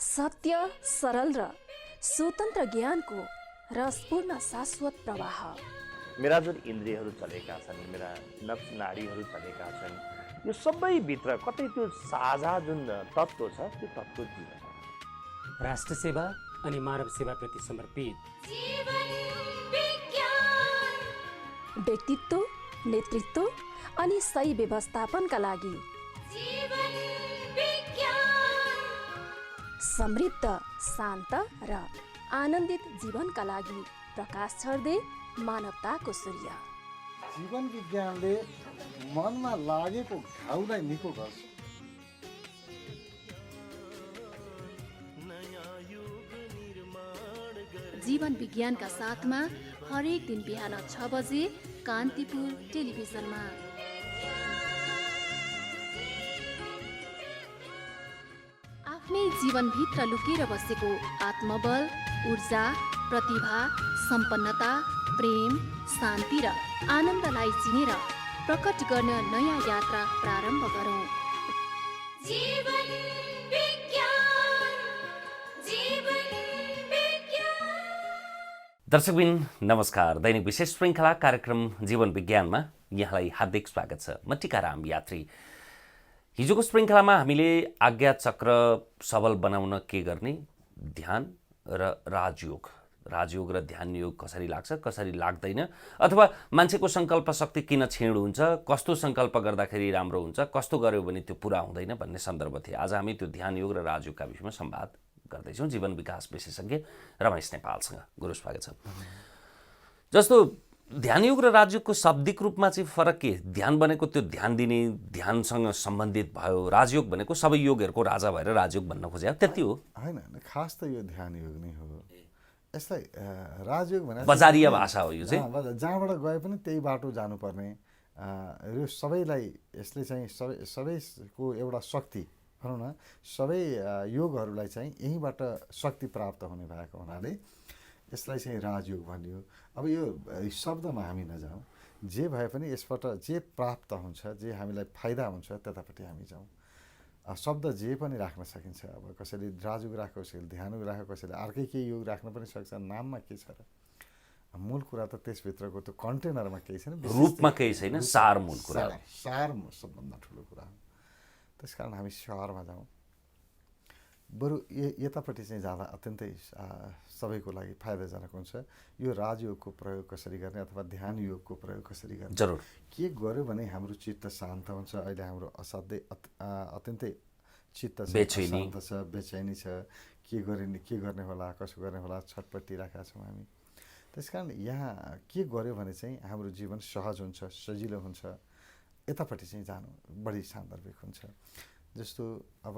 सत्य, सरल र स्वतन्त्र ज्ञानको रसपूर्ण शाश्वत प्रवाह। मेरा जुन इन्द्रियहरू चलेका छन्, मेरा नब्ज नाडीहरू चलेका छन्, यो सबैभित्र कतै त्यो साझा जुन तत्त्व छ त्यो तत्त्व जीवन छ। राष्ट्र सेवा अनि मानव सेवाप्रति समर्पित व्यक्तित्व, नेतृत्व अनि सही व्यवस्थापनका लागि समृद्ध, शान्त र आनन्दित जीवनका लागि प्रकाश छर्दे मानवताको सूर्य। जीवन विज्ञानले मनमा लागेको घाउलाई निको गर्छ। जीवन विज्ञानका साथमा हरेक दिन बिहान 6 बजे कान्तिपुर टेलिभिजनमा। आफ्नै जीवनभित्र लुकेर बसेको आत्मबल, ऊर्जा, प्रतिभा, सम्पन्नता, प्रेम, शान्ति र आनन्दलाई चिनेर प्रकट गर्न नयाँ यात्रा प्रारम्भ गरौँ। जीवन विज्ञान, जीवन विज्ञान। दर्शकबिन नमस्कार। दैनिक विशेष श्रृङ्खला कार्यक्रम जीवन विज्ञानमा यहाँलाई हार्दिक स्वागत छ। म टिकाराम यात्री। हिजोको श्रृङ्खलामा हामीले आज्ञा चक्र सबल बनाउन के गर्ने, ध्यान र राजयोग र ध्यान योग कसरी लाग्छ, कसरी लाग्दैन, अथवा मान्छेको सङ्कल्प शक्ति किन क्षीण हुन्छ, कस्तो सङ्कल्प गर्दाखेरि राम्रो हुन्छ, कस्तो गर्यो भने त्यो पुरा हुँदैन भन्ने सन्दर्भ थिए। आज हामी त्यो ध्यान योग र राजयोगका विषयमा संवाद गर्दैछौँ जीवन विकास विशेषज्ञ रमेश नेपालसँग। गुरु स्वागत छ। जस्तो ध्यान योग र राजयोगको शाब्दिक रूपमा चाहिँ फरक के? ध्यान भनेको त्यो ध्यान दिने, ध्यानसँग सम्बन्धित भयो। राजयोग भनेको सबै योगहरूको राजा भएर राजयोग भन्न खोजे, त्यति हो होइन? खास त यो ध्यान योग नै हो। यसलाई राजयोग भने बजारिया भाषा हो यो चाहिँ। जहाँबाट गए पनि त्यही बाटो जानुपर्ने, यो सबैलाई यसले चाहिँ सबैको एउटा शक्ति भनौँ न, सबै योगहरूलाई चाहिँ यहीँबाट शक्ति प्राप्त हुने भएको हुनाले यसलाई चाहिँ राजयोग भनियो। अब यो शब्दमा हामी नजाउँ, जे भए पनि यसबाट जे प्राप्त हुन्छ, जे हामीलाई फाइदा हुन्छ त्यतापट्टि हामी जाउँ। शब्द जे पनि राख्न सकिन्छ। अब कसैले राजयोग राख्यो, कसैले ध्यान योग राख्यो, कसैले अर्कै केही योग राख्न पनि सक्छ। नाममा के छ र? मूल कुरा त त्यसभित्रको त्यो कन्टेनरमा केही छैन, रूपमा केही छैन, सार मूल कुरा। सार सबभन्दा ठुलो कुरा हो। त्यस कारण हामी सहरमा जाउँ। बरु यतापट्टि चाहिँ जाँदा अत्यन्तै सबैको लागि फाइदाजनक हुन्छ। यो राजयोगको प्रयोग कसरी गर्ने अथवा ध्यान योगको प्रयोग कसरी गर्ने, जरुर के गर्यो भने हाम्रो चित्त शान्त हुन्छ। अहिले हाम्रो असाध्यै अत्यन्तै चित्त शान्त छ, बेचैनी छ। के गर्ने होला, कसो गर्ने होला, छटपटिरहेका छौँ हामी। त्यस कारण यहाँ के गर्यो भने चाहिँ हाम्रो जीवन सहज हुन्छ, सजिलो हुन्छ। यतापट्टि चाहिँ जानु बढी सान्दर्भिक हुन्छ। जस्तो अब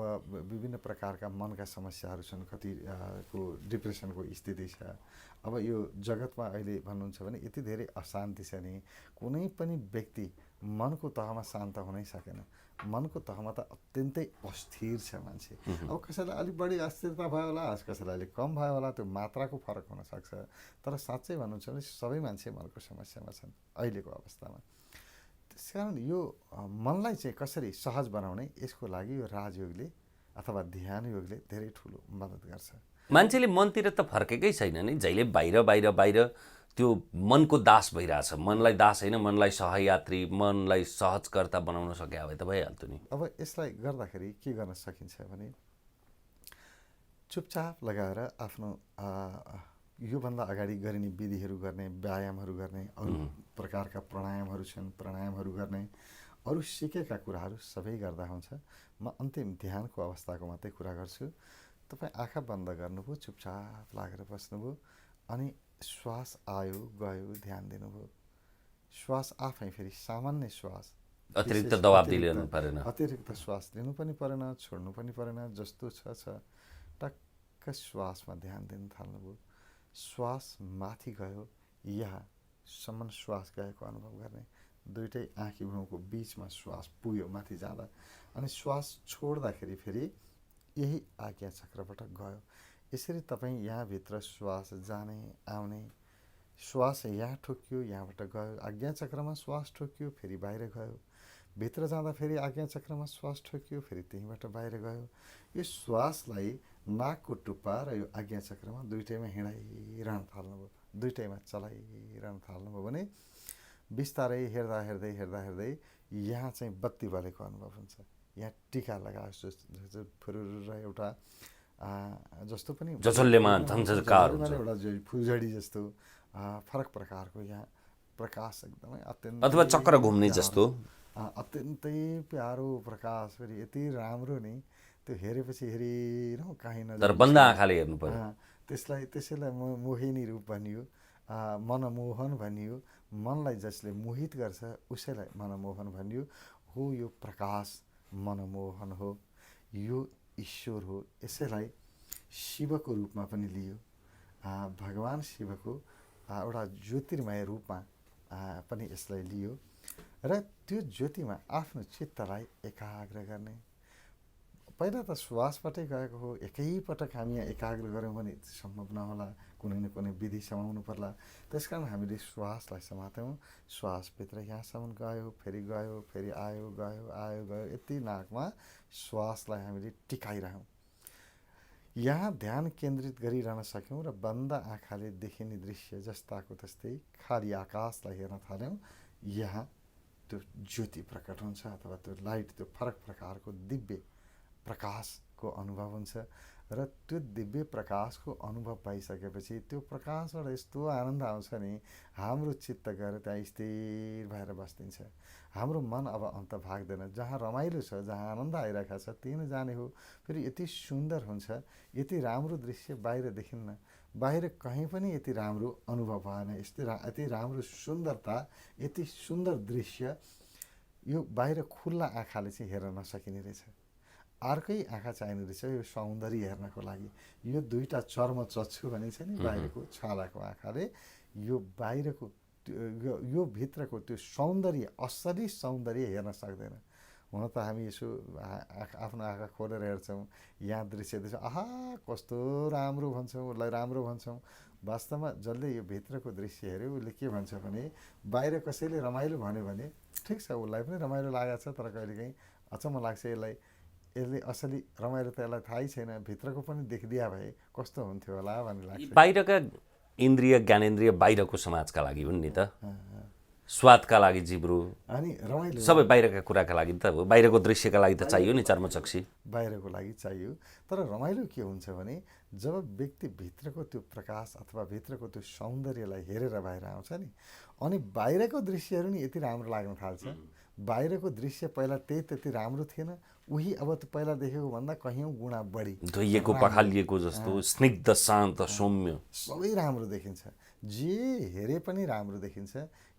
विभिन्न प्रकारका मनका समस्याहरू छन्, कतिको डिप्रेसनको स्थिति छ। अब यो जगतमा अहिले भन्नुहुन्छ भने यति धेरै अशान्ति छ नि, कुनै पनि व्यक्ति मनको तहमा शान्त हुनै सकेन। मनको तहमा त अत्यन्तै अस्थिर छ मान्छे। अब कसैलाई अलिक बढी अस्थिरता भयो होला, कसैलाई अलिक कम भयो होला, त्यो मात्राको फरक हुनसक्छ। तर साँच्चै भन्नुहुन्छ भने सबै मान्छे मनको समस्यामा छन् अहिलेको अवस्थामा। त्यस कारण यो मनलाई चाहिँ कसरी सहज बनाउने, यसको लागि यो राजयोगले अथवा ध्यान योगले धेरै ठुलो मद्दत गर्छ। मान्छेले मनतिर त फर्केकै छैन नि, जहिले बाहिर त्यो मनको दास भइरहेछ। मनलाई दास होइन, मनलाई सहयात्री, मनलाई सहजकर्ता बनाउन सक्या भए त भइहाल्थ्यो नि। अब यसलाई गर्दाखेरि के गर्न सकिन्छ भने चुपचाप लगाएर आफ्नो योभन्दा अगाडि गरिने विधिहरू गर्ने, व्यायामहरू गर्ने, अरू प्रकारका प्राणायामहरू छन्, प्राणायामहरू गर्ने, अरू सिकेका कुराहरू सबै गर्दा हुन्छ। म अन्तिम ध्यानको अवस्थाको मात्रै कुरा गर्छु। तपाईँ आँखा बन्द गर्नुभयो, चुपचाप लागेर बस्नुभयो, अनि श्वास आयो गयो ध्यान दिनुभयो। श्वास आफै फेरि सामान्य श्वास, अतिरिक्त दबाब दिनु परेन, अतिरिक्त श्वास लिनु पनि परेन, छोड्नु पनि परेन। जस्तो छ टक्क श्वासमा ध्यान दिन थाल्नुभयो। श्वास माथि गयो, यहाँसम्म श्वास गएको अनुभव गर्ने। दुइटै आँखी भ्रूको बिचमा श्वास पुग्यो माथि जाँदा, अनि श्वास छोड्दाखेरि फेरि यही आज्ञा चक्रबाट गयो। यसरी तपाईँ यहाँभित्र श्वास जाने आउने, श्वास यहाँ ठोक्यो, यहाँबाट गयो, आज्ञा चक्रमा श्वास ठोक्यो, फेरि बाहिर गयो। भित्र जाँदा फेरि आज्ञा चक्रमा श्वास ठोक्यो, फेरि त्यहीँबाट बाहिर गयो। यो श्वासलाई नाकको टुप्पा र यो आज्ञा चक्रमा दुइटैमा हिँडाइरहन थाल्नुभयो, दुइटैमा चलाइरहन थाल्नुभयो भने बिस्तारै हेर्दा हेर्दै हेर्दा हेर्दै यहाँ चाहिँ बत्ती बलेको अनुभव हुन्छ। यहाँ टिका लगाएको फुरुर एउटा जस्तो पनि जसल्यमा झन्झकार हुन्छ, एउटा फुलझडी जस्तो फरक प्रकारको यहाँ प्रकाश एकदमै अत्यन्त अथवा चक्र घुम्ने जस्तो अत्यन्तै प्यारो प्रकाश, फेरि यति राम्रो नि त्यो हेरेपछि हेरिरहँ काहीँ न तर बन्द आँखाले हेर्नु पर्यो। त्यसैलाई मोहिनी रूप भनियो, मनमोहन भनियो। मनलाई जसले मोहित गर्छ उसैलाई मनमोहन भनियो। हो यो प्रकाश मनमोहन हो, यो ईश्वर हो। यसैलाई शिवको रूपमा पनि लियो, भगवान् शिवको एउटा ज्योतिर्मय रूपमा पनि यसलाई लियो र त्यो ज्योतिमा आफ्नो चित्तलाई एकाग्र गर्ने। पहिला त श्वासबाटै गएको हो, एकैपटक हामी यहाँ एकाग्र गऱ्यौँ भने सम्भव नहोला, कुनै न कुनै विधि समाउनु पर्ला। त्यस कारण हामीले श्वासलाई समात्यौँ। श्वासभित्र यहाँसम्म गयो, फेरि गयो, फेरि आयो गयो, आयो गयो, यति नाकमा श्वासलाई हामीले टिकाइरह्यौँ। यहाँ ध्यान केन्द्रित गरिरहन सक्यौँ र बन्द आँखाले देखिने दृश्य जस्ताको तस्तै खाली आकाशलाई हेर्न थाल्यौँ। यहाँ त्यो ज्योति प्रकट हुन्छ अथवा त्यो लाइट, त्यो फरक प्रकारको दिव्य प्रकाशको अनुभव हुन्छ र त्यो दिव्य प्रकाशको अनुभव पाइसकेपछि त्यो प्रकाशबाट यस्तो आनन्द आउँछ नि, हाम्रो चित्त गएर त्यहाँ स्थिर भएर बस्दिन्छ। हाम्रो मन अब अन्त भाग्दैन। जहाँ रमाइलो छ, जहाँ आनन्द आइरहेको छ त्यही नै जाने हो। फेरि यति सुन्दर हुन्छ, यति राम्रो दृश्य बाहिर देखिन्न, बाहिर कहीँ पनि यति राम्रो अनुभव भएन। यति राम्रो सुन्दरता, यति सुन्दर दृश्य यो बाहिर खुल्ला आँखाले चाहिँ हेर्न नसकिने रहेछ। अर्कै आँखा चाहिने रहेछ यो सौन्दर्य हेर्नको लागि। यो दुईवटा चर्म चच्छु भनिन्छ नि, बाहिरको छालाको आँखाले यो बाहिरको यो भित्रको त्यो सौन्दर्य, असली सौन्दर्य हेर्न सक्दैन। हुन त हामी यसो आफ्नो आँखा खोलेर हेर्छौँ, यहाँ दृश्य देख्छौँ, आहा कस्तो राम्रो भन्छौँ, उसलाई राम्रो भन्छौँ। वास्तवमा जसले यो भित्रको दृश्य हेऱ्यो उसले के भन्छ भने, बाहिर कसैले रमाइलो भन्यो भने ठिक छ, उसलाई पनि रमाइलो लागेको छ, तर कहिलेकाहीँ अचम्म लाग्छ यसले असली रमाइलो त यसलाई थाहै छैन, भित्रको पनि देखिदिया भए कस्तो हुन्थ्यो होला भन्ने लाग्छ। बाहिरका इन्द्रिय ज्ञानेन्द्रिय बाहिरको समाजका लागि हुन् नि त, स्वादका लागि जिब्रो अनि रमाइलो सबै बाहिरका कुराका लागि त हो, बाहिरको दृश्यका लागि त चाहियो नि चर्मचक्षी, बाहिरको लागि चाहियो। तर रमाइलो के हुन्छ भने जब व्यक्ति भित्रको त्यो प्रकाश अथवा भित्रको त्यो सौन्दर्यलाई हेरेर बाहिर आउँछ नि, अनि बाहिरको दृश्यहरू नि यति राम्रो लाग्न थाल्छ। बाहिरको दृश्य पहिला त्यति राम्रो थिएन, उही अब त पहिला देखेको भन्दा कयौँ गुणा बढी धोइएको पखालिएको जस्तो स्निग्ध शान्त सौम्य सबै राम्रो देखिन्छ। जे हेरे पनि राम्रो देखिन्छ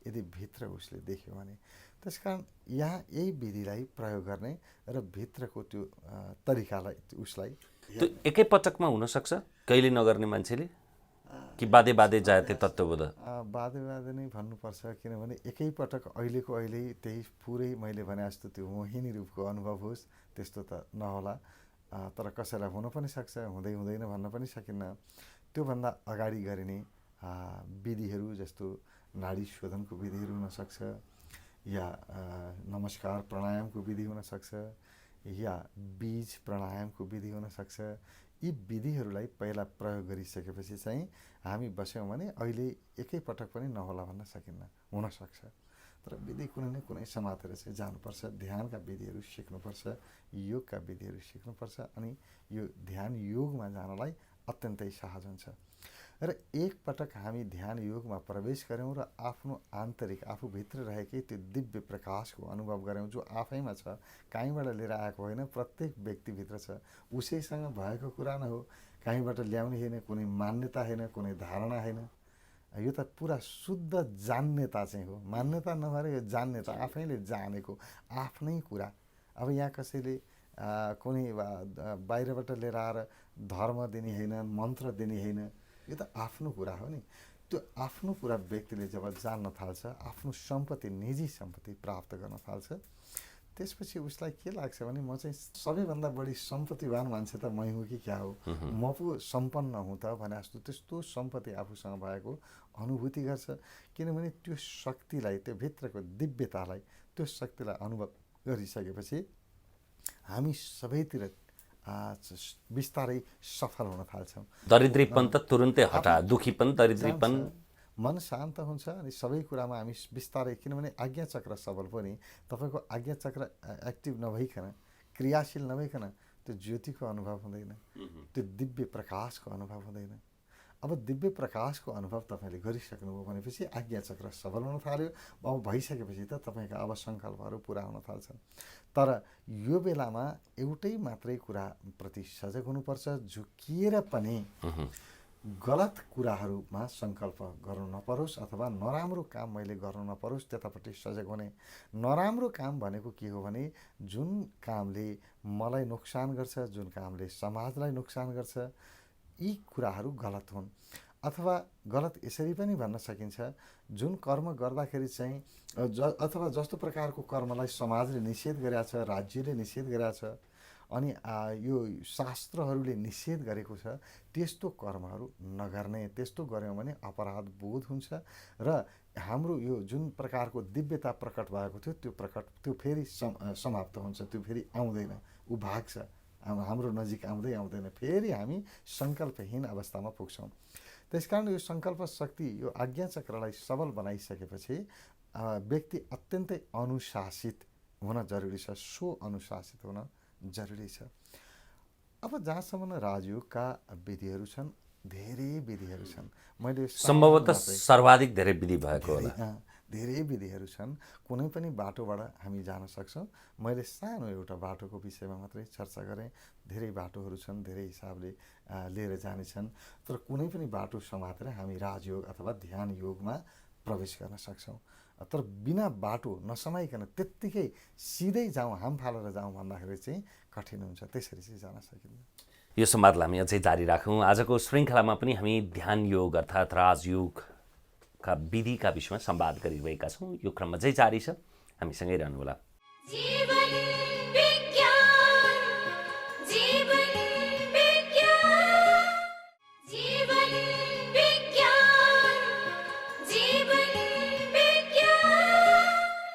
यदि भित्र उसले देख्यो भने। त्यसकारण यहाँ यही विधिलाई प्रयोग गर्ने र भित्रको त्यो तरिकालाई उसलाई त्यो एकै पटकमा हुनसक्छ, कहिले नगर्ने मान्छेले कि बाधे बाधे जायते तत्त्वबोध? बाधे नै भन्नुपर्छ, किनभने एकैपटक अहिलेको अहिले त्यही पुरै मैले भने जस्तो त्यो मोहिनी रूपको अनुभव होस् त्यस्तो त नहोला। तर कसैलाई हुन पनि सक्छ, हुँदैन भन्न पनि सकिन्न। त्योभन्दा अगाडि गरिने विधिहरू जस्तो नाडी शोधनको विधिहरू हुनसक्छ, या नमस्कार प्राणायामको विधि हुनसक्छ, या बीज प्राणायामको विधि हुनसक्छ। यी विधिहरूलाई पहिला प्रयोग गरिसकेपछि चाहिँ हामी बस्यौँ भने अहिले एकैपटक पनि नहोला भन्न सकिन्न, हुनसक्छ। तर विधि कुनै न कुनै समातेर चाहिँ जानुपर्छ। ध्यानका विधिहरू सिक्नुपर्छ, योगका विधिहरू सिक्नुपर्छ, अनि यो ध्यान योगमा जानलाई अत्यन्तै सहज हुन्छ। र एकपटक हामी ध्यान योगमा प्रवेश गऱ्यौँ र आफ्नो आन्तरिक आफूभित्र रहेकै त्यो दिव्य प्रकाशको अनुभव गऱ्यौँ, जो आफैमा छ, कहीँबाट लिएर आएको होइन, प्रत्येक व्यक्तिभित्र छ, उसैसँग भएको कुरा न हो, कहीँबाट ल्याउने होइन, कुनै मान्यता होइन, कुनै धारणा होइन। यो त पुरा शुद्ध जान्यता चाहिँ हो। मान्यता नभएर यो जान्यता, आफैले जानेको आफ्नै कुरा। अब यहाँ कसैले कुनै बाहिरबाट लिएर आएर धर्म दिने होइन, मन्त्र दिने होइन, यो त आफ्नो कुरा हो नि। त्यो आफ्नो कुरा व्यक्तिले जब जान्न थाल्छ, आफ्नो सम्पत्ति, निजी सम्पत्ति प्राप्त गर्न थाल्छ, त्यसपछि उसलाई के लाग्छ भने म चाहिँ सबैभन्दा बढी सम्पत्तिवान मान्छे त मै हुँ कि क्या हो, म पो सम्पन्न हुँ त भने जस्तो त्यस्तो सम्पत्ति आफूसँग भएको अनुभूति गर्छ। किनभने त्यो शक्तिलाई, त्यो भित्रको दिव्यतालाई, त्यो शक्तिलाई अनुभव गरिसकेपछि हामी सबैतिर बिस्तारै सफल हुन थाल्छौँ। दरिद्रीपन त तुरुन्तै हटा, दुखीपन दरिद्रीपन मन शान्त हुन्छ अनि सबै कुरामा हामी बिस्तारै, किनभने आज्ञा चक्र सबल पनि तपाईँको आज्ञा चक्र एक्टिभ नभइकन, क्रियाशील नभइकन त्यो ज्योतिको अनुभव हुँदैन, त्यो दिव्य प्रकाशको अनुभव हुँदैन। अब दिव्य प्रकाशको अनुभव तपाईँले गरिसक्नुभयो भनेपछि आज्ञा चक्र सबल हुन थाल्यो। अब भइसकेपछि त तपाईँका अब सङ्कल्पहरू पुरा हुन थाल्छन्। तर यो बेलामा एउटै मात्रै कुराप्रति सजग हुनुपर्छ, झुकिएर पनि गलत कुराहरूमा सङ्कल्प गर्नु नपरोस् अथवा नराम्रो काम मैले गर्नु नपरोस् त्यतापट्टि सजग हुने। नराम्रो काम भनेको के हो भने जुन कामले मलाई नोक्सान गर्छ, जुन कामले समाजलाई नोक्सान गर्छ, यी कुराहरू गलत हुन्। अथवा गलत यसरी पनि भन्न सकिन्छ, जुन कर्म गर्दाखेरि चाहिँ अथवा जस्तो प्रकारको कर्मलाई समाजले निषेध गरेको छ, राज्यले निषेध गरेको छ, अनि यो शास्त्रहरूले निषेध गरेको छ, त्यस्तो कर्महरू नगर्ने। त्यस्तो गऱ्यौँ भने अपराध बोध हुन्छ र हाम्रो यो जुन प्रकारको दिव्यता प्रकट भएको थियो त्यो फेरि समाप्त हुन्छ, त्यो फेरि आउँदैन, ऊ भाग्छ, हाम्रो नजिक आउँदैन, फेरि हामी सङ्कल्पहीन अवस्थामा पुग्छौँ। त्यसकारण यो सङ्कल्प शक्ति, यो आज्ञा चक्रलाई सबल बनाइसकेपछि व्यक्ति अत्यन्तै अनुशासित हुन जरुरी छ, अनुशासित हुन जरुरी छ। अब जहाँसम्म राजयोगका विधिहरू छन्, धेरै विधिहरू छन्। मैले सम्भवतः सर्वाधिक धेरै विधि भएको होला। धेरै विधिहरू छन्, कुनै पनि बाटोबाट हामी जान सक्छौँ। मैले सानो एउटा बाटोको विषयमा मात्रै चर्चा गरेँ। धेरै बाटोहरू छन्, धेरै हिसाबले लिएर जानेछन्, तर कुनै पनि बाटो समातेर हामी राजयोग अथवा ध्यान योगमा प्रवेश गर्न सक्छौँ। तर बिना बाटो नसमाइकन त्यत्तिकै सिधै जाउँ, हाम फालेर जाउँ भन्दाखेरि चाहिँ कठिन हुन्छ, त्यसरी चाहिँ जान सकिन्छ। यो संवादलाई हामी अझै जारी राखौँ। आजको श्रृङ्खलामा पनि हामी ध्यान योग अर्थात् राजयोगका विधिका विषयमा संवाद गरिरहेका छौँ। यो क्रम अझै जारी छ, हामीसँगै रहनुहोला।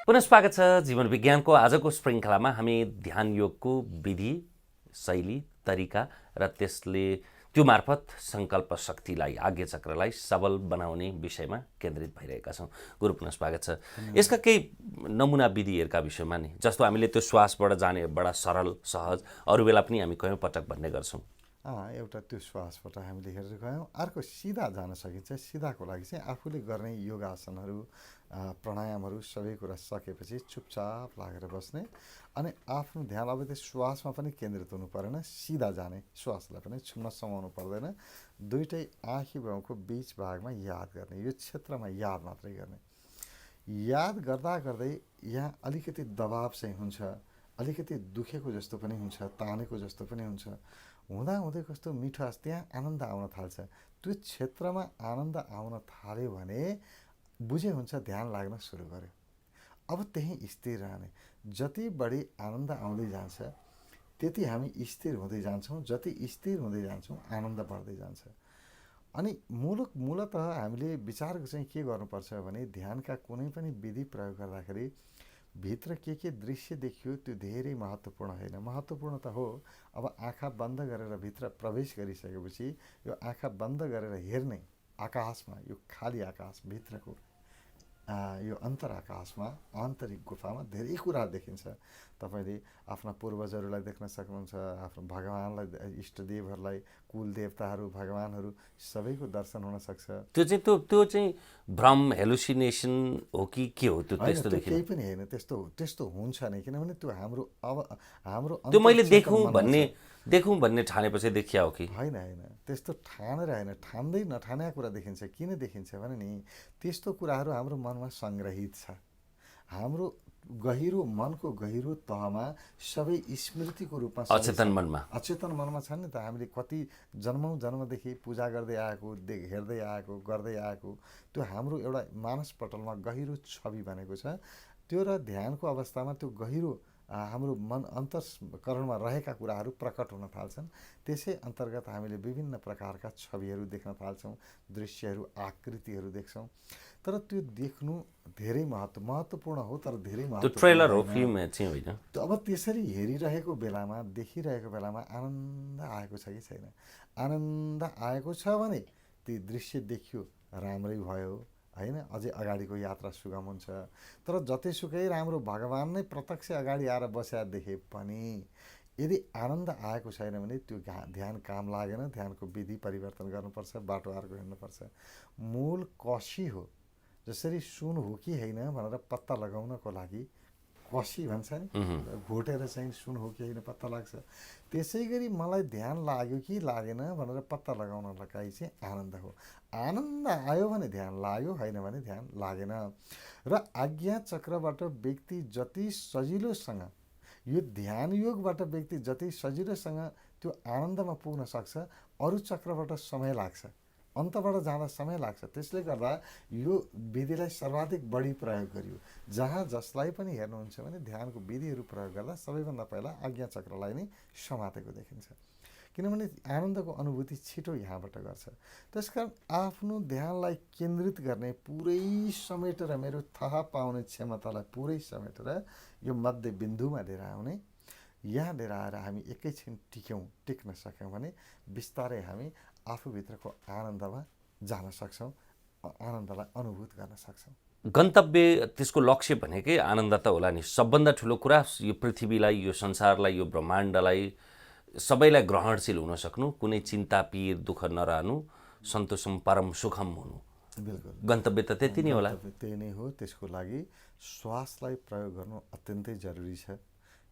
पुनः स्वागत छ जीवन विज्ञानको आजको श्रृङ्खलामा। हामी ध्यान योगको विधि, शैली, तरिका र त्यसले त्यो मार्फत सङ्कल्प शक्तिलाई, आज्ञा चक्रलाई सबल बनाउने विषयमा केन्द्रित भइरहेका छौँ। गुरु पुनः स्वागत छ। यसका केही नमुना विधिहरूका विषयमा नि, जस्तो हामीले त्यो श्वासबाट जाने बडा सरल सहज, अरू बेला पनि हामी कयौँ पटक भन्ने गर्छौँ। एउटा त्यो श्वासबाट हामीले हेरेर गयौँ। अर्को सिधा जान सकिन्छ। सिधाको लागि चाहिँ आफूले गर्ने योगासनहरू, प्राणायामहरू सबै कुरा सकेपछि चुपचाप लागेर बस्ने अनि आफ्नो ध्यान अब त्यो श्वासमा पनि केन्द्रित हुनु परेन, सिधा जाने, श्वासलाई पनि छुम्न समाउनु पर्दैन। दुईटै आँखी भाउको बिच भागमा याद गर्ने, यो क्षेत्रमा याद मात्रै गर्ने। याद गर्दा गर्दै यहाँ अलिकति दबाब चाहिँ हुन्छ, अलिकति दुखेको जस्तो पनि हुन्छ, तानेको जस्तो पनि हुन्छ। हुँदाहुँदै कस्तो मिठास, त्यहाँ आनन्द आउन थाल्छ। त्यो क्षेत्रमा आनन्द आउन थाल्यो भने बुझे हुन्छ ध्यान लाग्न सुरु गर्यो। अब त्यहीँ स्थिर रहने। जति बढी आनन्द आउँदै जान्छ त्यति हामी स्थिर हुँदै जान्छौँ, जति स्थिर हुँदै जान्छौँ आनन्द बढ्दै जान्छ। अनि मूलतः हामीले विचार चाहिँ के गर्नुपर्छ भने ध्यानका कुनै पनि विधि प्रयोग गर्दाखेरि भित्र के दृश्य देखियो त्यो धेरै महत्त्वपूर्ण होइन। महत्त्वपूर्ण त हो, अब आँखा बन्द गरेर भित्र प्रवेश गरिसकेपछि यो आँखा बन्द गरेर हेर्ने आकाशमा, यो खाली आकाश भित्रको यो अन्तर आकाशमा, आन्तरिक गुफामा धेरै कुरा देखिन्छ। तपाईँले आफ्ना पूर्वजहरूलाई देख्न सक्नुहुन्छ, आफ्नो भगवानलाई, इष्टदेवहरूलाई, कुल देवताहरू, भगवानहरू सबैको दर्शन हुन सक्छ। त्यो चाहिँ भ्रम, हेलुसिनेसन हो कि के हो? त्यो त्यस्तो देखिन्छ? केही पनि होइन, त्यस्तो हुन्छ नै, किनभने त्यो हाम्रो त्यो मैले देखौँ भन्ने ठानेपछि देखिया हो कि होइन? त्यस्तो ठानेर होइन, ठान्दै नठानेका कुरा देखिन्छ। किन देखिन्छ भने नि त्यस्तो कुराहरू हाम्रो मनमा सङ्ग्रहित छ। हाम्रो मनको गहिरो तहमा सबै स्मृतिको रूपमा, अचेतन मनमा छन् नि त। हामीले कति जन्मदेखि पूजा गर्दै आएको, हेर्दै आएको, गर्दै आएको, त्यो हाम्रो एउटा मानसपटलमा गहिरो छवि बनेको छ। त्यो र ध्यानको अवस्थामा त्यो गहिरो हाम्रो मन अन्तःकरणमा रहेका कुराहरू प्रकट हुन थाल्छन्। त्यसै अन्तर्गत हामीले विभिन्न प्रकारका छविहरू देख्न थाल्छौँ, दृश्यहरू, आकृतिहरू देख्छौँ। तर त्यो देख्नु धेरै महत्त्वपूर्ण हो, तर धेरै त्यो महत्त्वपूर्ण ट्रेलर हो, होइन। फिल्म चाहिँ होइन। अब त्यसरी हेरिरहेको बेलामा, देखिरहेको बेलामा आनन्द आएको छ कि छैन? आनन्द आएको छ भने ती दृश्य देखियो, राम्रै भयो होइन, अझै अगाडिको यात्रा सुगम हुन्छ। तर जतिसुकै राम्रो भगवान् नै प्रत्यक्ष अगाडि आएर बस्या देखे पनि यदि आनन्द आएको छैन भने त्यो ध्यान काम लागेन। ध्यानको विधि परिवर्तन गर्नुपर्छ, बाटो अर्को हिँड्नुपर्छ। मूल कसी हो, जसरी सुन हो कि होइन भनेर पत्ता लगाउनको लागि कसी भन्छ नि, घोटेर चाहिँ सुन हो कि होइन पत्ता लाग्छ। त्यसै गरी मलाई ध्यान लाग्यो कि लागेन भनेर पत्ता लगाउनलाई चाहिँ आनन्द हो। आनन्द आयो भने ध्यान लाग्यो, होइन भने ध्यान लागेन। र आज्ञा चक्रबाट व्यक्ति जति सजिलोसँग, यो ध्यान योगबाट व्यक्ति जति सजिलोसँग त्यो आनन्दमा पुग्न सक्छ, अरू चक्रबाट समय लाग्छ, अन्तबाट जाँदा समय लाग्छ। त्यसले गर्दा यो विधिलाई सर्वाधिक बढी प्रयोग गरियो। जहाँ जसलाई पनि हेर्नुहुन्छ भने ध्यानको विधिहरू प्रयोग गर्दा सबैभन्दा पहिला आज्ञा चक्रलाई नै समातेको देखिन्छ, किनभने आनन्दको अनुभूति छिटो यहाँबाट गर्छ। त्यसकारण आफ्नो ध्यानलाई केन्द्रित गर्ने, पुरै समेटेर मेरो थाहा पाउने क्षमतालाई पुरै समेटेर यो मध्य बिन्दुमा लिएर आउने, यहाँ लिएर आएर हामी एकैछिन टिक्न सक्यौँ भने बिस्तारै हामी आफूभित्रको आनन्दमा जान सक्छौँ, आनन्दलाई अनुभूत गर्न सक्छौँ। गन्तव्य, त्यसको लक्ष्य भनेकै आनन्द त होला नि। सबभन्दा ठुलो कुरा यो पृथ्वीलाई, यो संसारलाई, यो ब्रह्माण्डलाई सबैलाई ग्रहणशील हुन सक्नु, कुनै चिन्ता पीर दुःख नरहनु, सन्तोषम परम सुखम हुनु। बिल्कुल, गन्तव्य त त्यति नै होला। त्यही नै हो। त्यसको लागि श्वासलाई प्रयोग गर्नु अत्यन्तै जरुरी छ,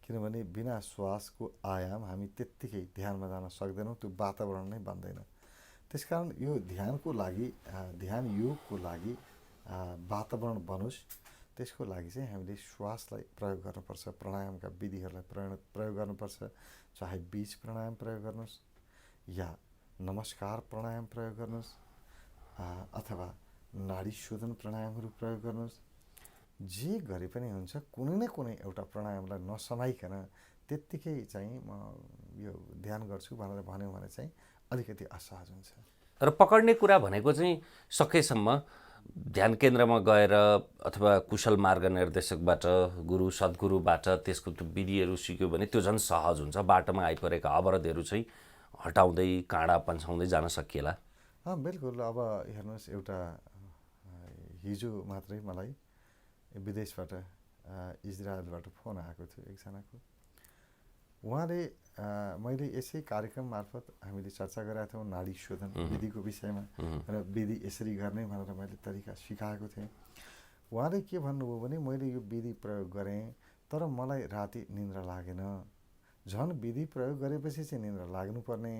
किनभने बिना श्वासको आयाम हामी त्यत्तिकै ध्यानमा जान सक्दैनौँ, त्यो वातावरण नै बन्दैन। त्यसकारण यो ध्यानको लागि, ध्यान योगको लागि वातावरण बनोस्, त्यसको लागि चाहिँ हामीले श्वासलाई प्रयोग गर्नुपर्छ। प्राणायामका विधिहरूलाई प्रयोग गर्नुपर्छ। चाहे बीज प्राणायाम प्रयोग गर्नुहोस् या नमस्कार प्राणायाम प्रयोग गर्नुहोस् अथवा नाडी शोधन प्राणायामहरू प्रयोग गर्नुहोस्। जे गरे पनि हुन्छ, कुनै न कुनै एउटा प्राणायामलाई नसमाइकन त्यत्तिकै चाहिँ म यो ध्यान गर्छु भनेर भन्यो भने चाहिँ अलिकति असहज हुन्छ। र पकड्ने कुरा भनेको चाहिँ सकेसम्म ध्यान केन्द्रमा गएर अथवा कुशल मार्ग निर्देशकबाट, गुरु सद्गुरुबाट त्यसको त्यो विधिहरू सिक्यो भने त्यो झन् सहज हुन्छ। बाटोमा आइपरेका अवरोधहरू चाहिँ हटाउँदै, काँडा पन्छाउँदै जान सकिएला। बिल्कुल। अब हेर्नुहोस्, एउटा हिजो मात्रै मलाई विदेशबाट, इजरायलबाट फोन आएको थियो एकजनाको। उहाँले, मैले यसै कार्यक्रम मार्फत हामीले चर्चा गरेका थियौँ नाडी शोधन विधिको विषयमा, र विधि यसरी गर्ने भनेर मैले तरिका सिकाएको थिएँ। उहाँले के भन्नुभयो भने, मैले यो विधि प्रयोग गरेँ तर मलाई राति निन्द्रा लागेन। झन् विधि प्रयोग गरेपछि चाहिँ निन्द्रा लाग्नुपर्ने,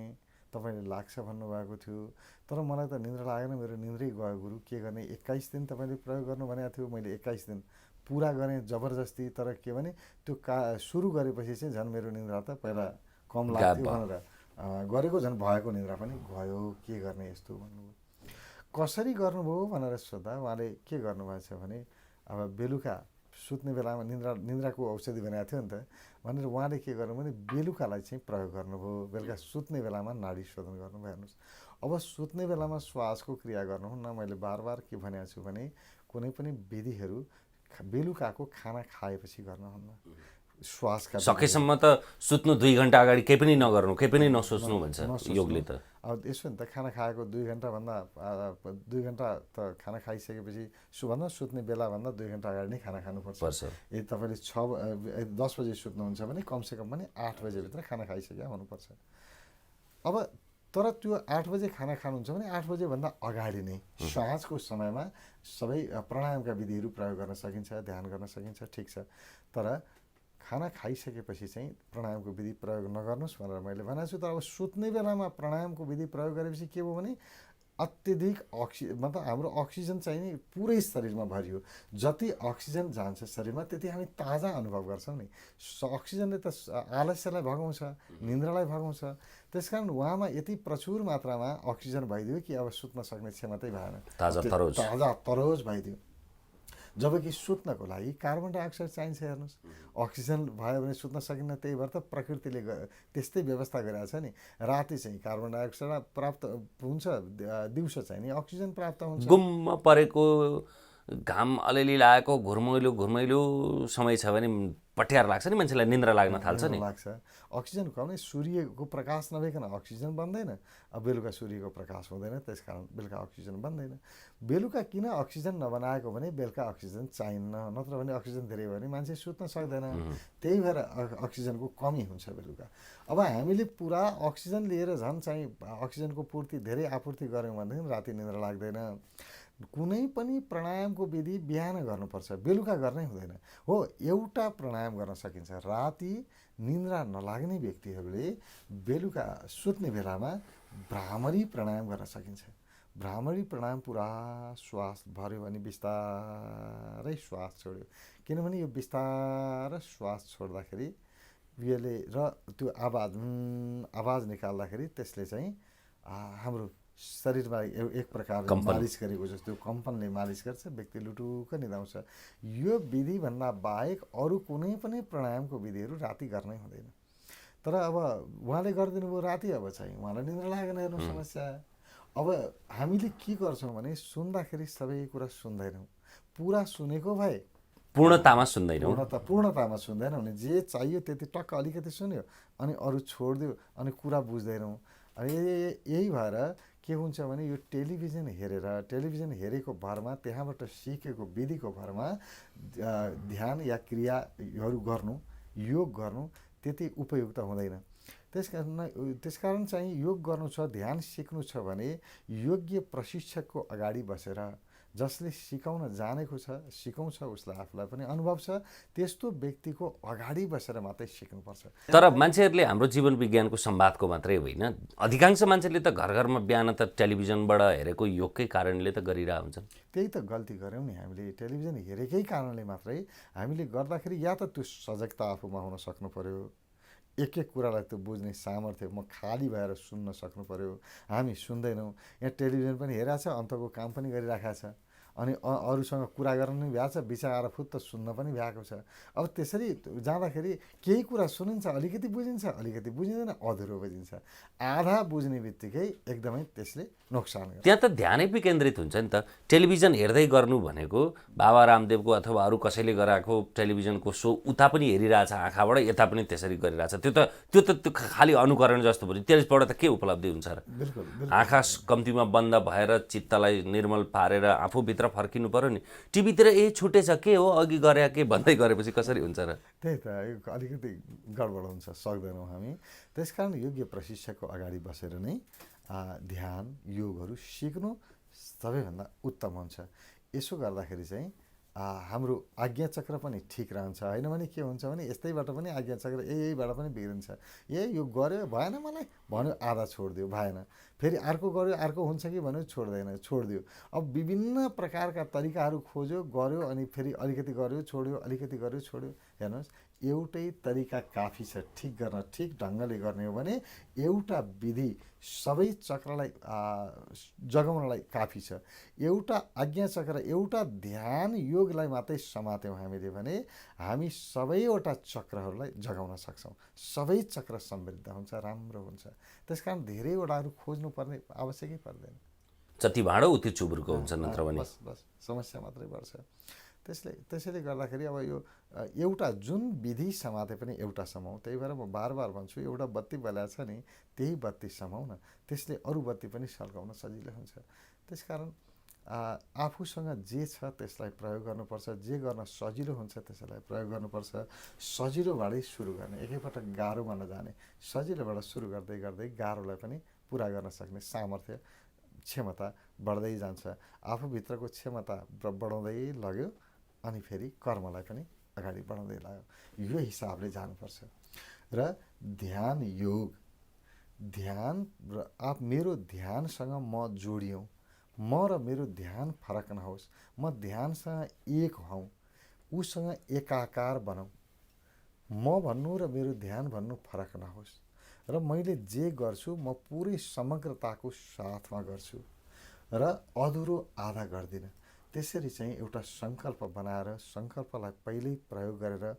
तपाईँले लाग्छ भन्नुभएको थियो, तर मलाई त निन्द्रा लागेन, मेरो निन्द्रै गयो गुरु, के गर्ने? 21 दिन तपाईँले प्रयोग गर्नु भनेको थियो, मैले 21 दिन पुरा गरेँ जबरजस्ती, तर के भने त्यो सुरु गरेपछि चाहिँ झन् मेरो निन्द्रा त पहिला कम लाग्थ्यो भनेर गरेको, झन् भएको निन्द्रा पनि गयो, के गर्ने यस्तो भन्नुभयो। कसरी गर्नुभयो भनेर सोद्धा उहाँले के गर्नुभएको छ भने, अब बेलुका सुत्ने बेलामा निन्द्राको औषधि बनाएको थियो नि त भनेर उहाँले के गर्नु भने बेलुकालाई चाहिँ प्रयोग गर्नुभयो। बेलुका सुत्ने बेलामा नाडी शोधन गर्नुभयो। हेर्नुहोस्, अब सुत्ने बेलामा श्वासको क्रिया गर्नुहुन्न। मैले बार बार के भनेको छु भने, कुनै पनि विधिहरू बेलुकाको खाना खाएपछि गर्नुहुन्न। श्वासका सकेसम्म त सुत्नु 2 घण्टा अगाडि केही पनि नगर्नु, केही पनि नसोच्नु भन्छ योगले त। अब यसो नि त, खाना खाएको 2 घण्टाभन्दा 2 घण्टा त खाना खाइसकेपछि सुत्भन्दा सुत्ने बेलाभन्दा 2 घण्टा अगाडि नै खाना खानुपर्छ। यदि तपाईँले 10 बजे सुत्नुहुन्छ भने कमसेकम पनि 8 बजेभित्र खाना खाइसकेका हुनुपर्छ। अब तर त्यो 8 बजे खाना खानुहुन्छ भने 8 बजेभन्दा अगाडि नै साँझको समयमा सबै प्राणायामका विधिहरू प्रयोग गर्न सकिन्छ, ध्यान गर्न सकिन्छ, ठिक छ। तर खाना खाइसकेपछि चाहिँ प्राणायामको विधि प्रयोग नगर्नुहोस् भनेर मैले भनेको छु। तर अब सुत्ने बेलामा प्राणायामको विधि प्रयोग गरेपछि के भयो भने अत्यधिक मतलब हाम्रो अक्सिजन चाहिँ नि पुरै शरीरमा भरियो। जति अक्सिजन जान्छ शरीरमा त्यति हामी ताजा अनुभव गर्छौँ नि। अक्सिजनले त आलस्यलाई भगाउँछ, निन्द्रालाई भगाउँछ। त्यसकारण उहाँमा यति प्रचुर मात्रामा अक्सिजन भइदियो कि अब सुत्न सक्ने क्षमतै भएन, ताजा तरोज भइदियो। जबकि सुत्नको लागि कार्बन डाइअक्साइड चाहिन्छ। हेर्नुहोस्, अक्सिजन भयो भने सुत्न सकिन्न। त्यही भएर त प्रकृतिले त्यस्तै व्यवस्था गरेको छ नि। राति चाहिँ कार्बन डाइअक्साइड प्राप्त हुन्छ, दिउँसो चाहिँ नि अक्सिजन प्राप्त हुन्छ। गुम्म परेको घाम अलिअलि लागेको घुर्मैलो समय छ भने पट्यार लाग्छ नि, मान्छेलाई निन्द्रा लाग्न थाल्छ नि। लाग्छ अक्सिजन कम, सूर्यको प्रकाश नभइकन अक्सिजन बन्दैन। अब बेलुका सूर्यको प्रकाश हुँदैन, त्यसकारण बेलुका अक्सिजन बन्दैन। बेलुका किन अक्सिजन नबनाएको भने बेलुका अक्सिजन चाहिन्न, नत्र भने अक्सिजन धेरै भयो भने मान्छे सुत्न सक्दैन। त्यही भएर अक्सिजनको कमी हुन्छ बेलुका। अब हामीले पुरा अक्सिजन लिएर झन् चाहिँ अक्सिजनको पूर्ति धेरै आपूर्ति गऱ्यौँ भनेदेखि राति निन्द्रा लाग्दैन। कुनै पनि प्राणायामको विधि बिहान गर्नुपर्छ, बेलुका गर्नै हुँदैन। हो, एउटा प्राणायाम गर्न सकिन्छ। राति निन्द्रा नलाग्ने व्यक्तिहरूले बेलुका सुत्ने बेलामा भ्रामरी प्राणायाम गर्न सकिन्छ। भ्रामरी प्राणायाम पुरा श्वास भर्यो भने बिस्तारै श्वास छोड्यो, किनभने यो बिस्तारै श्वास छोड्दाखेरि यसले र त्यो आवाज निकाल्दाखेरि त्यसले चाहिँ हाम्रो शरीरमा एक प्रकारले मालिस गरेको जस्तो कम्पनले मालिस गर्छ, व्यक्ति लुटुक्क निदाउँछ। यो विधिभन्दा बाहेक अरू कुनै पनि प्राणायामको विधिहरू राति गर्नै हुँदैन। तर अब उहाँले गरिदिनु भयो राति, अब चाहिँ उहाँलाई निन्द्रा लागेन, हेर्नु समस्या। अब हामीले के गर्छौँ भने सुन्दाखेरि सबै कुरा सुन्दैनौँ, पुरा सुनेको भए पूर्णतामा सुन्दैनौँ। पूर्णतामा सुन्दैनौँ भने जे चाहियो त्यति टक्क अलिकति सुन्यो अनि अरू छोडिदियो अनि कुरा बुझ्दैनौँ। अनि यही भएर के हुन्छ भने यो टेलिभिजन हेरेको भरमा, त्यहाँबाट सिकेको विधिको भरमा ध्यान या क्रियाहरू गर्नु, योग गर्नु त्यति उपयुक्त हुँदैन। त्यसकारण चाहिँ योग गर्नु छ, ध्यान सिक्नु छ भने योग्य प्रशिक्षकको अगाडि बसेर, जसले सिकाउन जानेको छ, सिकाउँछ, उसलाई आफूलाई पनि अनुभव छ, त्यस्तो व्यक्तिको अगाडि बसेर मात्रै सिक्नुपर्छ। तर मान्छेहरूले हाम्रो जीवन विज्ञानको संवादको मात्रै होइन, अधिकांश मान्छेले त घर घरमा बिहान त टेलिभिजनबाट हेरेको योगकै कारणले त गरिरहेको हुन्छन्। त्यही त गल्ती गऱ्यौँ नि हामीले, टेलिभिजन हेरेकै कारणले मात्रै हामीले गर्दाखेरि या त त्यो सजगता आफूमा हुन सक्नु पर्यो, एक कुरालाई त्यो बुझ्ने सामर्थ्य म खाली भएर सुन्न सक्नु पर्यो। हामी सुन्दैनौँ, यहाँ टेलिभिजन पनि हेरेको छ, अन्तको काम पनि गरिराखेको छ, अनि अरूसँग कुरा गर्न पनि भ्याएको छ, बिचरा फुत्त सुन्न पनि भ्याएको छ। अब त्यसरी जाँदाखेरि केही कुरा सुनिन्छ, अलिकति बुझिन्छ, अलिकति बुझिँदैन, अधुरो बुझिन्छ। आधा बुझ्ने बित्तिकै एकदमै त्यसले नोक्सान गर्छ। त्यहाँ त ध्यानै विकेन्द्रित हुन्छ नि त। टेलिभिजन हेर्दै गर्नु भनेको बाबा रामदेवको अथवा अरू कसैले गराएको टेलिभिजनको सो उता पनि हेरिरहेछ आँखाबाट, यता पनि त्यसरी गरिरहेछ। त्यो त खालि अनुकरण जस्तो भयो। त्यसबाट त के उपलब्धि हुन्छ र? बिल्कुल आँखा कम्तीमा बन्द भएर चित्तलाई निर्मल पारेर आफूभित्र फर्किनु पर्यो नि। टिभीतिर छुटेछ के हो अघि गरे के भन्दै गरेपछि कसरी हुन्छ र? त्यही त अलिकति गडबड हुन्छ, सक्दैनौँ हामी। त्यसकारण योग्य प्रशिक्षकको अगाडि बसेर नै ध्यान योगहरू सिक्नु सबैभन्दा उत्तम हुन्छ। यसो गर्दाखेरि चाहिँ हाम्रो आज्ञा चक्र पनि ठिक रहन्छ। होइन भने के हुन्छ भने यस्तैबाट पनि आज्ञा चक्र यहीबाट पनि बिग्रिन्छ। यो गर्यो भएन, मलाई भन्यो आधा छोडिदियो, भएन, फेरि अर्को गर्यो, अर्को हुन्छ कि भन्यो, छोडिदियो। अब विभिन्न प्रकारका तरिकाहरू खोज्यो, गर्यो, अनि फेरि अलिकति गर्यो, छोड्यो, अलिकति गर्यो, छोड्यो। हेर्नुहोस्, एउटै तरिका काफी छ ठिक गर्न। ठिक ढङ्गले गर्ने हो भने एउटा विधि सबै चक्रलाई जगाउनलाई काफी छ। एउटा आज्ञा चक्र, एउटा ध्यान योगलाई मात्रै समात्यौँ हामीले भने हामी सबैवटा चक्रहरूलाई जगाउन सक्छौँ। सबै चक्र समृद्ध हुन्छ, राम्रो हुन्छ। त्यसकारण धेरैवटाहरू खोज्नुपर्ने आवश्यकै पर्दैन। जति भाँडो उति चुबुरको हुन्छ, नत्र भने बस समस्या मात्रै बढ्छ। त्यसैले गर्दाखेरि अब यो एउटा जुन विधि समाते पनि एउटा समाउँ। त्यही भएर म बार भन्छु, एउटा बत्ती बल्या छ नि, त्यही बत्ती समाउँ न, त्यसले अरू बत्ती पनि सल्काउन सजिलो हुन्छ। त्यसकारण आफूसँग जे छ त्यसलाई प्रयोग गर्नुपर्छ, जे गर्न सजिलो हुन्छ त्यसलाई प्रयोग गर्नुपर्छ। सजिलोबाटै सुरु गर्ने, एकैपटक गाह्रोमा नजाने, सजिलोबाट सुरु गर्दै गर्दै गाह्रोलाई पनि पुरा गर्न सक्ने सामर्थ्य, क्षमता बढ्दै जान्छ। आफूभित्रको क्षमता बढाउँदै लग्यो अनि फेरि कर्मलाई पनि अगाडि बढाउँदै लाग्यो। यो हिसाबले जानुपर्छ। र ध्यान योग, ध्यान र मेरो ध्यानसँग म जोडियौँ, म र मेरो ध्यान फरक नहोस्, म ध्यानसँग एक हौँ, उसँग एकाकार बनाऊँ। म भन्नु र मेरो ध्यान भन्नु फरक नहोस्, र मैले जे गर्छु म पुरै समग्रताको साथमा गर्छु र अधुरो आधा गर्दिनँ। त्यसरी चाहिँ एउटा सङ्कल्प बनाएर, सङ्कल्पलाई पहिल्यै प्रयोग गरेर,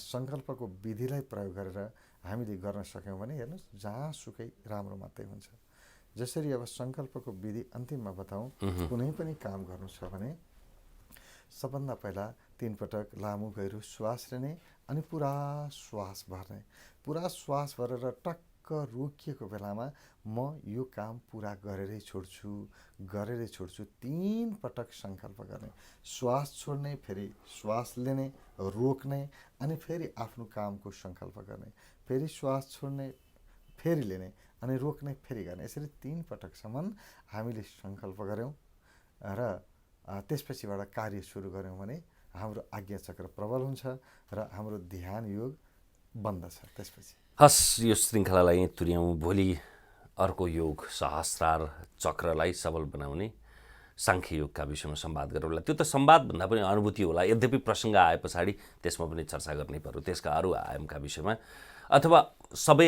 सङ्कल्पको विधिलाई प्रयोग गरेर हामीले गर्न सक्यौँ भने हेर्नुहोस्, जहाँसुकै राम्रो मात्रै हुन्छ। जसरी अब सङ्कल्पको विधि अन्तिममा बताउँ, कुनै पनि काम गर्नु छ भने सबभन्दा पहिला 3 पटक लामो गहिरो श्वास लिने अनि पुरा श्वास भर्ने। पुरा श्वास भरेर टक्क रोकिएको बेलामा म यो काम पुरा गरेरै छोड्छु 3 पटक सङ्कल्प गर्ने। श्वास छोड्ने, फेरि श्वास लिने, रोक्ने अनि फेरि आफ्नो कामको सङ्कल्प गर्ने। फेरि श्वास छोड्ने, फेरि लिने अनि रोक्ने, फेरि गर्ने। यसरी 3 पटकसम्म हामीले सङ्कल्प गऱ्यौँ र त्यसपछिबाट कार्य सुरु गऱ्यौँ भने हाम्रो आज्ञा चक्र प्रबल हुन्छ र हाम्रो ध्यान योग बन्द छ। त्यसपछि हस्, यो श्रृङ्खलालाई तुर्याउँ। भोलि अर्को योग सहस्रार चक्रलाई सबल बनाउने साङ्ख्य योगका विषयमा संवाद गरौँला। त्यो त संवादभन्दा पनि अनुभूति होला। यद्यपि प्रसङ्ग आए पछाडि त्यसमा पनि चर्चा गर्नै पर्यो, त्यसका अरू आयामका विषयमा अथवा सबै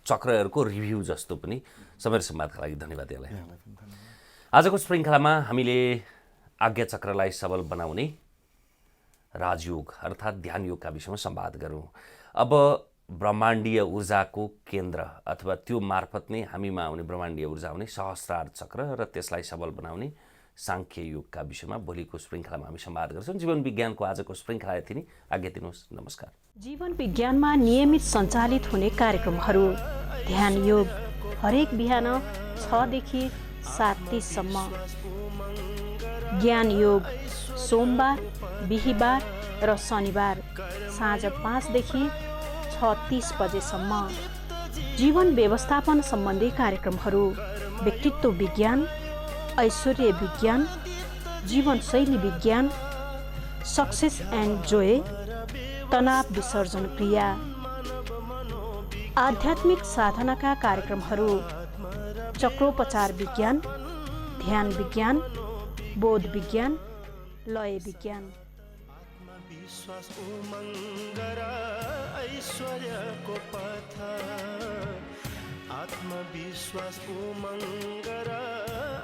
चक्रहरूको रिभ्यू जस्तो पनि। समय र संवादका लागि धन्यवाद यहाँलाई। आजको श्रृङ्खलामा हामीले आज्ञा चक्रलाई सबल बनाउने राजयोग अर्थात् ध्यान योगका विषयमा संवाद गरौँ। अब ब्रह्माण्डीय ऊर्जाको केन्द्र अथवा त्यो मार्फत नै हामीमा आउने ब्रह्माण्डीय ऊर्जा हुने सहस्रार चक्र र त्यसलाई सबल बनाउने साङ्ख्य योगका विषयमा भोलिको श्रृङ्खलामा हामी संवाद गर्छौँ। जीवन विज्ञानको आजको श्रृङ्खला यति नै। आज्ञा दिनुहोस्। नमस्कार। जीवन विज्ञानमा नियमित सञ्चालित हुने कार्यक्रमहरू ध्यान योग हरेक बिहान 6 देखि 7:30 सम्म, ज्ञान योग सोमबार, बिहीबार र शनिबार साँझ 5 देखि 6:30 बजेसम्म। जीवन व्यवस्थापन सम्बन्धी कार्यक्रमहरू व्यक्तित्व विज्ञान, ऐश्वर्य विज्ञान, जीवनशैली विज्ञान, सक्सेस एन्ड जोय, तनाव विसर्जन क्रिया, आध्यात्मिक साधनाका कार्यक्रमहरू, चक्रोपचार विज्ञान, ध्यान विज्ञान, बोध विज्ञान, लय विज्ञान। आत्मविश्वास उमङ्ग र ऐश्वर्यको पथ, आत्मविश्वास उमङ्ग र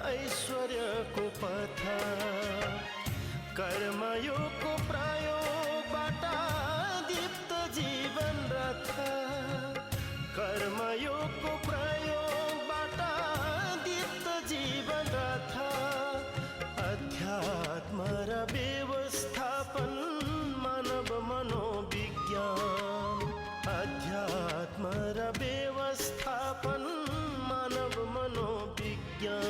ऐश्वर्यको पथ, कर्मयोगको प्रयोगबाट दीप्त जीवन रथ, कर्मयोगको प्रयोगबाट दीप्त जीवन रथ, अध्यात्म र व्यवस्थापन मानव मनोविज्ञान, अध्यात्म र व्यवस्थापन मानव मनोविज्ञान,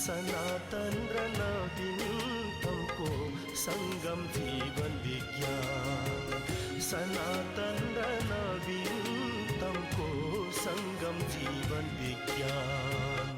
सनातन र नवीनतमको सङ्गम जीवन विज्ञान, सनातन र नवीनतमको सङ्गम जीवन विज्ञान।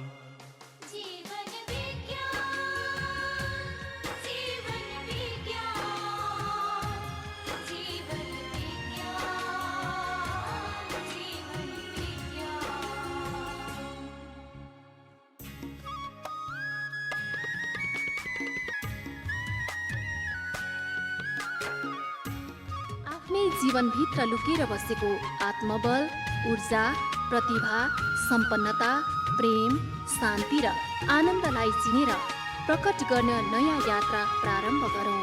जीवनभित्र लुकेर बसेको आत्मबल, ऊर्जा, प्रतिभा, सम्पन्नता, प्रेम, शान्ति र आनन्दलाई चिनेर प्रकट गर्न नयाँ यात्रा प्रारम्भ गरौँ।